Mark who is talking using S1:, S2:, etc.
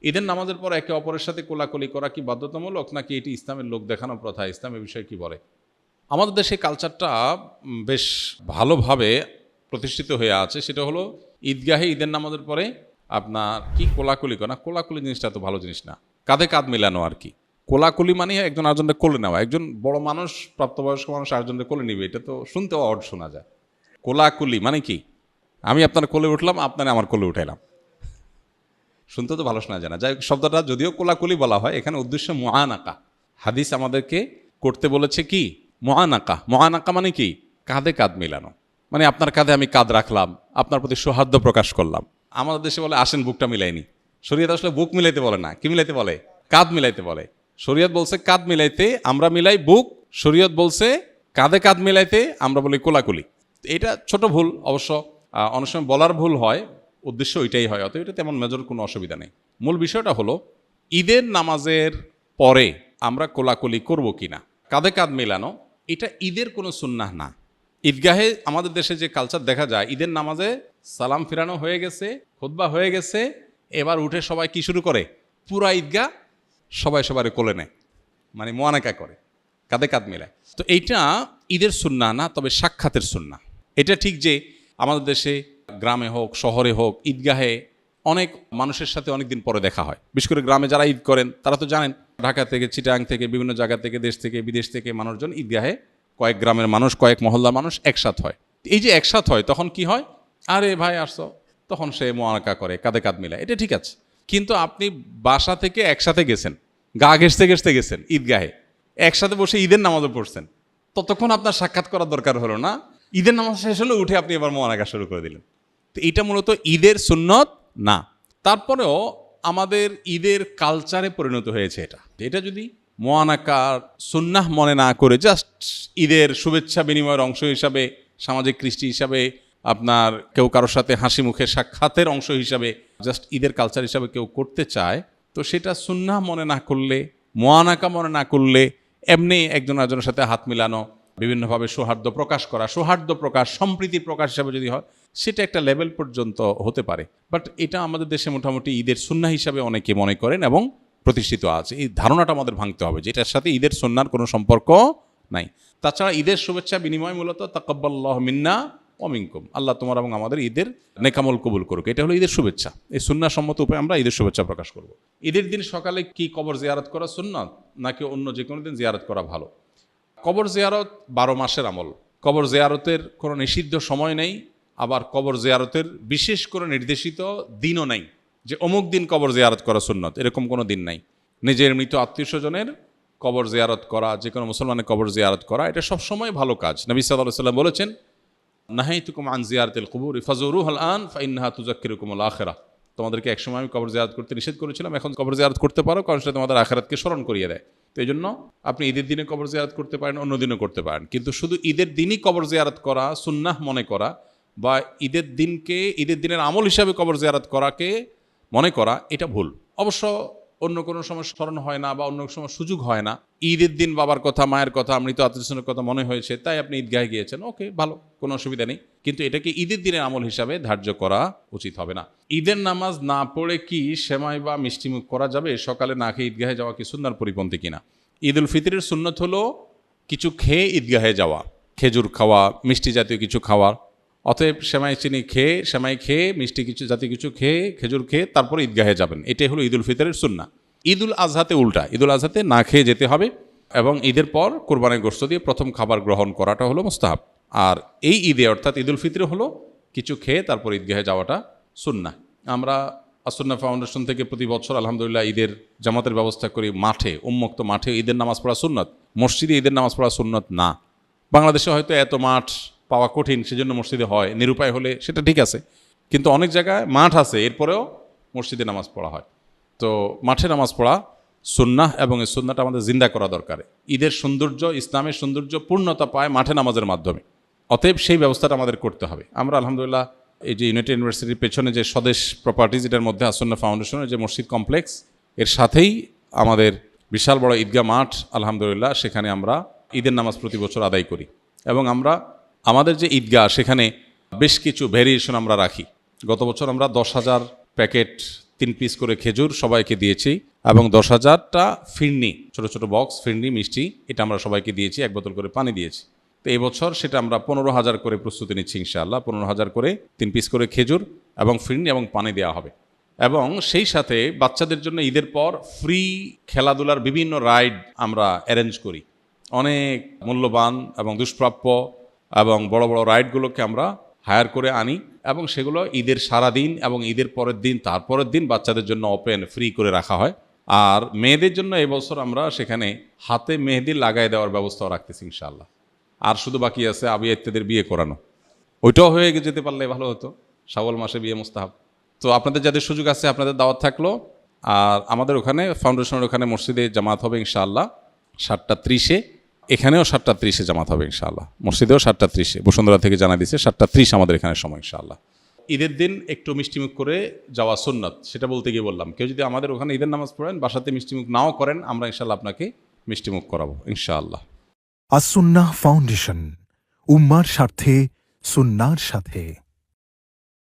S1: ঈদের নামাজের পর একে অপরের সাথে কোলাকুলি করা কি বাধ্যতামূলক, নাকি এটি ইসলামের লোক দেখানো প্রথা? ইসলাম এ বিষয়ে কি বলে? আমাদের দেশে কালচারটা বেশ ভালোভাবে প্রতিষ্ঠিত হয়ে আছে। সেটা হলো ঈদগাহে ঈদের নামাজের পরে আপনার কি কোলাকুলি করা। কোলাকুলি জিনিসটা তো ভালো জিনিস না, কাঁধে কাঁধ মিলানো আর কি। কোলাকুলি মানে একজন আরেকজনকে কোলে নেওয়া। একজন বড় মানুষ, প্রাপ্তবয়স্ক মানুষ আরেকজনকে কোলে নিবে, এটা তো শুনতেও অড শোনা যায়। কোলাকুলি মানে কি? আমি আপনার কোলে উঠলাম, আপনারা আমার কোলে উঠাইলাম, শুনতে তো ভালো শোনা যায় না। যাই হোক, শব্দটা যদিও কোলাকুলি বলা হয়, এখানে উদ্দেশ্য মুআনাকা। হাদিস আমাদেরকে করতে বলেছে কি? মুআনাকা। মুআনাকা মানে কি? কাঁধে কাঁধ মিলানো। মানে আপনার কাঁধে আমি কাঁধ রাখলাম, আপনার প্রতি সৌহার্দ্য প্রকাশ করলাম। আমাদের দেশে বলে আসেন বুকটা মিলাইনি। শরীয়ত আসলে বুক মিলাইতে বলে না, কি মিলাইতে বলে? কাঁধ মিলাইতে বলে। শরীয়ত বলছে কাঁধ মিলাইতে, আমরা মিলাই বুক। শরীয়ত বলছে কাঁধে কাঁধ মিলাইতে, আমরা বলি কোলাকুলি। এটা ছোট ভুল অবশ্য, অনেক সময় বলার ভুল হয়, উদ্দেশ্য ওইটাই হয়। অতএব এটা তেমন মেজর কোনো অসুবিধা নেই। মূল বিষয়টা হলো ঈদের নামাজের পরে আমরা কোলাকুলি করব কিনা, কাঁধে কাঁধ মেলানো, এটা ঈদের কোনো সুন্নাহ না। ঈদগাহে আমাদের দেশে যে কালচার দেখা যায়, ঈদের নামাজে সালাম ফিরানো হয়ে গেছে, খুতবা হয়ে গেছে, এবার উঠে সবাই কি শুরু করে? পুরা ঈদগাহ সবাই সবার কোলে নেয়, মানে মোয়ানাকা করে, কাঁধে কাঁধ মেলায়। তো এইটা ঈদের সুন্নাহ না, তবে সাক্ষাতের সুন্নাহ। এটা ঠিক যে আমাদের দেশে গ্রামে হোক শহরে হোক ঈদগাহে অনেক মানুষের সাথে অনেক দিন পরে দেখা হয়। বিশেষ করে গ্রামে যারা ঈদ করেন তারা তো জানেন, ঢাকা থেকে, চিটাং থেকে, বিভিন্ন জায়গা থেকে, দেশ থেকে, বিদেশ থেকে মানুষজন ঈদগাহে, কয়েক গ্রামের মানুষ, কয়েক মহল্লার মানুষ একসাথ হয়। এই যে একসাথ হয়, তখন কি হয়? আরে ভাই আসছো, তখন সে মোয়ানাকা করে, কাঁধে কাঁধ মিলায়, এটা ঠিক আছে। কিন্তু আপনি বাসা থেকে একসাথে গেছেন, গা ঘেঁষতে ঘেঁষতে গেছেন ঈদগাহে, একসাথে বসে ঈদের নামাজও পড়ছেন, ততক্ষণ আপনার সাক্ষাৎ করার দরকার হলো না। ঈদের নামাজ শেষ হলে উঠে আপনি এবার মোয়ানাকা শুরু করে দিলেন। তো এটা মূলত ঈদের সুন্নত না। তারপরেও আমাদের ঈদের কালচারে পরিণত হয়েছে এটা। এটা যদি মোয়ানাকার সুন্নাহ মনে না করে জাস্ট ঈদের শুভেচ্ছা বিনিময়ের অংশ হিসাবে, সামাজিক কৃষ্টি হিসাবে, আপনার কেউ কারোর সাথে হাসি মুখে সাক্ষাতের অংশ হিসাবে জাস্ট ঈদের কালচার হিসাবে কেউ করতে চায়, তো সেটা সুন্নাহ মনে না করলে, মোয়ানাকা মনে না করলে, এমনি একজন আরেকজনের সাথে হাত মিলানো, বিভিন্নভাবে সৌহার্দ্য প্রকাশ করা, সৌহার্দ্য প্রকাশ, সম্প্রীতি প্রকাশ হিসাবে যদি হয়, সেটা একটা লেভেল পর্যন্ত হতে পারে। বাট এটা আমাদের দেশে মোটামুটি ঈদের সুন্নাহ হিসাবে অনেকে মনে করেন এবং প্রতিষ্ঠিত আছে। এই ধারণাটা আমাদের ভাঙতে হবে, যেটার সাথে ঈদের সুন্নাহর কোনো সম্পর্ক নাই। তাছাড়া ঈদের শুভেচ্ছা বিনিময় মূলত তাকাব্বালাল্লাহু মিন্না ওয়া মিনকুম, আল্লাহ তোমার এবং আমাদের ঈদের নেকামল কবুল করুক, এটা হলো ঈদের শুভেচ্ছা। এই সুন্নাহ সম্মত উপায়ে আমরা ঈদের শুভেচ্ছা প্রকাশ করব। ঈদের দিন সকালে কি কবর জিয়ারত করা সুন্নাত, নাকি অন্য যে কোনো দিন জিয়ারত করা ভালো? কবর জিয়ারত 12 মাসের আমল। কবর জিয়ারতের কোনো নিষিদ্ধ সময় নেই, আবার কবর জিয়ারতের বিশেষ করে নির্দেশিত দিনও নেই যে অমুক দিন কবর জিয়ারত করা সুন্নত, এরকম কোনো দিন নাই। নিজের মৃত আত্মীয় স্বজনের কবর জিয়ারত করা, যে কোনো মুসলমানের কবর জিয়ারত করা, এটা সবসময় ভালো কাজ। নবী সাল্লাল্লাহু আলাইহি ওয়াসাল্লাম বলেছেন, নাহাইতুকুম আন জিয়ারাতিল কুবুর ফাজুরুহাল আন ফাইন্নাহা তুযাক্কিরুকুমুল আখিরাহ। তোমাদেরকে একসময় আমি কবর জিয়ারত করতে নিষেধ করেছিলাম, এখন কবর জিয়ারত করতে পারো, কারণ সেটা তোমাদের আখিরাতকে স্মরণ করিয়ে দেয়। তো এই জন্য আপনি ঈদের দিনে কবর জিয়ারত করতে পারেন, অন্য দিনও করতে পারেন, কিন্তু শুধু ঈদের দিনই কবর জিয়ারত করা সুন্নাহ মনে করা, বা ঈদের দিনকে ঈদের দিনের আমল হিসাবে কবর জিয়ারত করাকে মনে করা, এটা ভুল। অবশ্য অন্য কোনো সময় স্মরণ হয় না বা অন্য সময় সুযোগ হয় না, ঈদের দিন বাবার কথা, মায়ের কথা, মৃত আত্মীয়স্বজনের কথা মনে হয়েছে, তাই আপনি ঈদগাহে গিয়েছেন, ওকে, ভালো, কোনো অসুবিধা নেই। কিন্তু এটাকে ঈদের দিনের আমল হিসাবে ধার্য করা উচিত হবে না। ঈদের নামাজ না পড়ে কি সেমাই বা মিষ্টিমুখ করা যাবে? সকালে না খেয়ে ঈদগাহে যাওয়া কি সুন্নাহর পরিপন্থী কিনা? ঈদ উল ফিতরের সুন্নত হলো কিছু খেয়ে ঈদগাহে যাওয়া, খেজুর খাওয়া, মিষ্টি জাতীয় কিছু খাওয়া। অতএব সেমাই চিনি খেয়ে, সেমাই খেয়ে, মিষ্টি কিছু জাতীয় কিছু খেয়ে, খেজুর খেয়ে তারপর ঈদগাহে যাবেন, এটাই হলো ঈদ উল ফিতরের সুন্নাহ। ঈদ উল আজহাতে উল্টা, ঈদ উল আজহাতে না খেয়ে যেতে হবে এবং ঈদের পর কোরবানির গোশত দিয়ে প্রথম খাবার গ্রহণ করাটা হলো মুস্তাহাব। আর এই ঈদে অর্থাৎ ঈদ উল ফিতরে হলো কিছু খেয়ে তারপর ঈদগাহে যাওয়াটা সুন্নাহ। আমরা আসুন্নাহ ফাউন্ডেশন থেকে প্রতি বছর আলহামদুলিল্লাহ ঈদের জামাতের ব্যবস্থা করি। মাঠে, উন্মুক্ত মাঠে ঈদের নামাজ পড়া সুন্নত, মসজিদে ঈদের নামাজ পড়া সুন্নত না। বাংলাদেশে হয়তো এত মাঠ পাওয়া কঠিন, সেজন্য মসজিদে হয়, নিরুপায় হলে সেটা ঠিক আছে, কিন্তু অনেক জায়গায় মাঠ আছে, এরপরেও মসজিদে নামাজ পড়া হয়। তো মাঠে নামাজ পড়া সুন্নাহ এবং এই সুন্নাহটা আমাদের জিন্দা করা দরকার। ঈদের সৌন্দর্য, ইসলামের সৌন্দর্য পূর্ণতা পায় মাঠে নামাজের মাধ্যমে। অতএব সেই ব্যবস্থাটা আমাদের করতে হবে। আমরা আলহামদুলিল্লাহ এই যে ইউনাইটেড ইউনিভার্সিটির পেছনে যে স্বদেশ প্রপার্টিজ, এটার মধ্যে আসুন্নাহ ফাউন্ডেশনের যে মসজিদ কমপ্লেক্স, এর সাথেই আমাদের বিশাল বড় ঈদগাহ মাঠ, আলহামদুলিল্লাহ সেখানে আমরা ঈদের নামাজ প্রতি বছর আদায় করি। এবং আমরা আমাদের যে ঈদগাহ, সেখানে বেশ কিছু ভেরিয়েশন আমরা রাখি। গত বছর আমরা 10,000 প্যাকেট 3 পিস করে খেজুর সবাইকে দিয়েছি, এবং 10,000টা ফিরনি, ছোট ছোট বক্স ফিরনি মিষ্টি, এটা আমরা সবাইকে দিয়েছি, 1 বোতল করে পানি দিয়েছি। তো এই বছর সেটা আমরা 15,000 করে প্রস্তুতি নিচ্ছি ইনশাআল্লাহ। 15,000 করে 3 পিস করে খেজুর এবং ফিরনি এবং পানি দেওয়া হবে। এবং সেই সাথে বাচ্চাদের জন্য ঈদের পর ফ্রি খেলাধুলার বিভিন্ন রাইড আমরা অ্যারেঞ্জ করি। অনেক মূল্যবান এবং দুষ্প্রাপ্য এবং বড় বড় রাইডগুলোকে আমরা হায়ার করে আনি, এবং সেগুলো ঈদের সারা দিন এবং ঈদের পরের দিন, তারপরের দিন বাচ্চাদের জন্য ওপেন ফ্রি করে রাখা হয়। আর মেয়েদের জন্য এবছর আমরা সেখানে হাতে মেহেদি লাগাই দেওয়ার ব্যবস্থাও রাখতেছি ইনশাআল্লাহ। আর শুধু বাকি আছে আবিয়া ইত্যাদির বিয়ে করানো, ওইটাও হয়ে যেতে পারলে ভালো হতো, শাওয়াল মাসে বিয়ে মুস্তাহাব। তো আপনাদের যাদের সুযোগ আছে আপনাদের দাওয়াত থাকলো। আর আমাদের ওখানে ফাউন্ডেশনের ওখানে মসজিদে জামাত হবে ইনশাআল্লাহ 7:30-এ, এখানেও 7:30-এ জামাত হবে ইনশাআল্লাহ, মসজিদেও 7:30-এ। বসুন্ধরা থেকে জানা দিয়েছে 7:30 আমাদের এখানে সময় ইনশাআল্লাহ। ঈদের দিন একটু মিষ্টিমুখ করে যাওয়া সুন্নাত, সেটা বলতে গিয়ে বললাম। কেউ যদি আমাদের ওখানে ঈদের নামাজ পড়েন, বাসাতে মিষ্টিমুখ নাও করেন, আমরা ইনশাআল্লাহ আপনাকে মিষ্টিমুখ করাবো ইনশাআল্লাহ।
S2: আস-সুন্নাহ ফাউন্ডেশন, উম্মার স্বার্থে সুন্নাহর সাথে।